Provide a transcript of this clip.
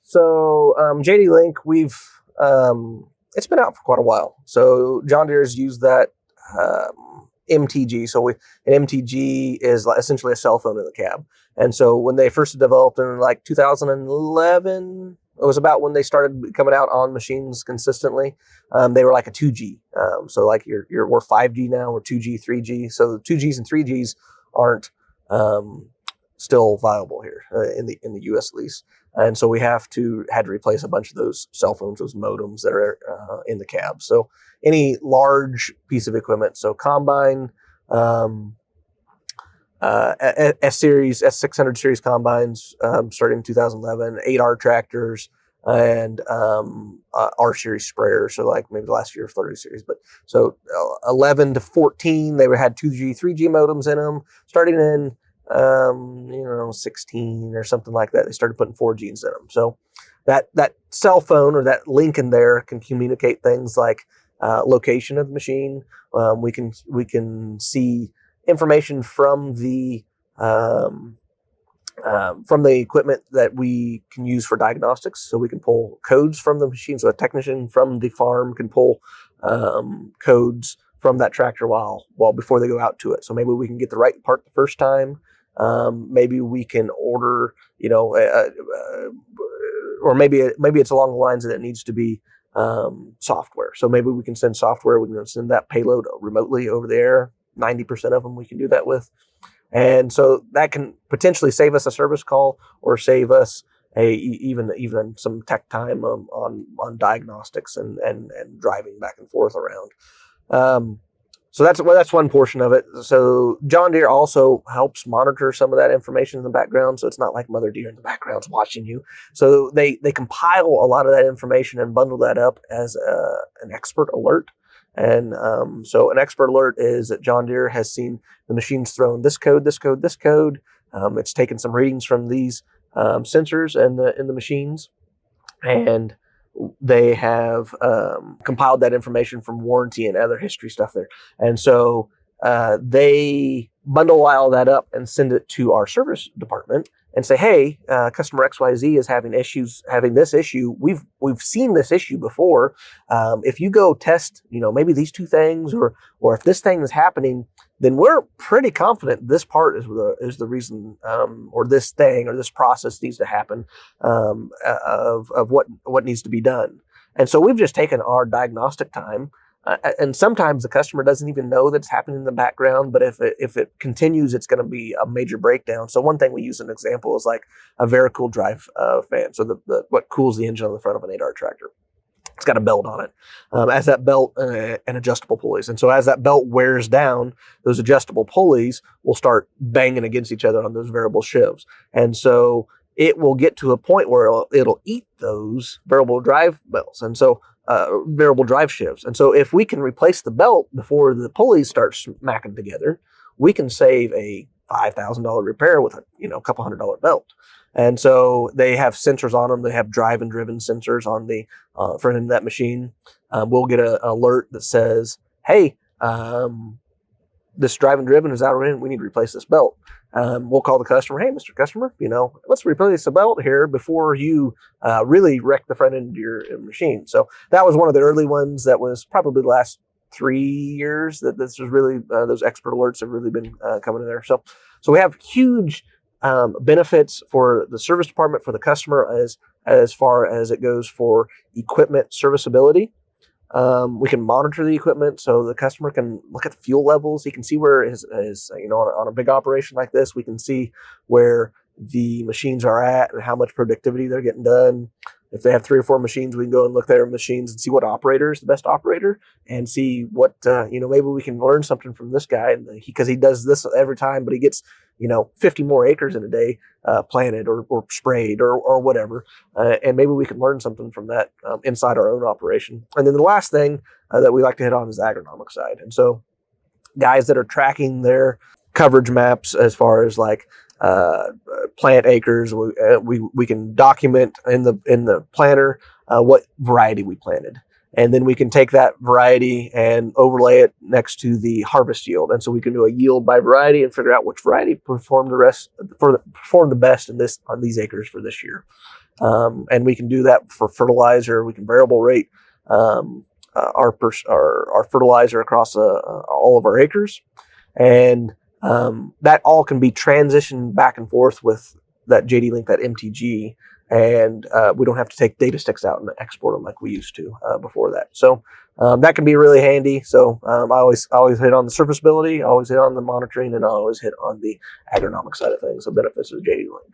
So JDLink, it's been out for quite a while. So John Deere's used that MTG. So an MTG is essentially a cell phone in the cab. And so when they first developed in like 2011, it was about when they started coming out on machines consistently. They were like a 2G. So like we're 5G now, we're 2G, 3G. So the 2Gs and 3Gs aren't still viable here in the U.S. at least. And so we had to replace a bunch of those cell phones, those modems that are in the cab. So any large piece of equipment, so combine, S-Series, S600 series combines starting in 2011, 8R tractors, and R-Series sprayers, so like maybe the last year of 30 series. But so 11 to 14, they had 2G, 3G modems in them. Starting in 16 or something like that, they started putting 4Gs in them. So that cell phone or that link in there can communicate things like location of the machine. We can see information from the equipment that we can use for diagnostics. So we can pull codes from the machine. So a technician from the farm can pull codes from that tractor while before they go out to it. So maybe we can get the right part the first time. Maybe we can order, or maybe it's along the lines that it needs to be software. So maybe we can send software. We can send that payload remotely over the air. 90% of them we can do that with. And so that can potentially save us a service call or save us even some tech time on diagnostics and driving back and forth around. So that's one portion of it. So John Deere also helps monitor some of that information in the background. So it's not like Mother Deere in the background's watching you. So they compile a lot of that information and bundle that up as an expert alert. And so an expert alert is that John Deere has seen the machine's thrown this code. It's taken some readings from these sensors in the machines, and they have compiled that information from warranty and other history stuff there. And so they bundle all that up and send it to our service department and say, hey, customer XYZ is having this issue. We've seen this issue before. If you go test, maybe these two things, or if this thing is happening, then we're pretty confident this part is the reason, or this thing or this process needs to happen, of what needs to be done. And so we've just taken our diagnostic time. And sometimes the customer doesn't even know that's happening in the background, but if it continues, it's going to be a major breakdown. So one thing we use as an example is like a varicool drive fan. So what cools the engine on the front of an 8R tractor. It's got a belt on it. As that belt and adjustable pulleys. And so as that belt wears down, those adjustable pulleys will start banging against each other on those variable shifts. And so it will get to a point where it'll eat those variable drive belts. And so variable drive shifts. And so if we can replace the belt before the pulleys start smacking together, we can save a $5,000 repair with a couple $100 belt. And so they have sensors on them. They have drive and driven sensors on the front end of that machine. We'll get an alert that says, hey, this drive and driven is out of range. We need to replace this belt. We'll call the customer. Hey, Mr. Customer, let's replace the belt here before you really wreck the front end of your machine. So that was one of the early ones. That was probably the last 3 years that this was really, those expert alerts have really been coming in there. So we have huge benefits for the service department, for the customer, as far as it goes for equipment serviceability. We can monitor the equipment, so the customer can look at the fuel levels. He can see where his on a big operation like this, we can see where the machines are at and how much productivity they're getting done. If they have 3 or 4 machines, we can go and look at their machines and see what operator is the best operator, and see what maybe we can learn something from this guy, because he does this every time, but he gets 50 more acres in a day planted or sprayed or whatever, and maybe we can learn something from that inside our own operation. And then the last thing that we like to hit on is the agronomic side. And so guys that are tracking their coverage maps as far as like plant acres, we can document in the planner what variety we planted. And then we can take that variety and overlay it next to the harvest yield. And so we can do a yield by variety and figure out which variety performed the best on these acres for this year. And we can do that for fertilizer. We can variable rate our fertilizer across all of our acres, and that all can be transitioned back and forth with that JDLink, that MTG, and we don't have to take data sticks out and export them like we used to before that. So that can be really handy. So I always hit on the serviceability, I always hit on the monitoring, and I always hit on the agronomic side of things, the benefits of JDLink.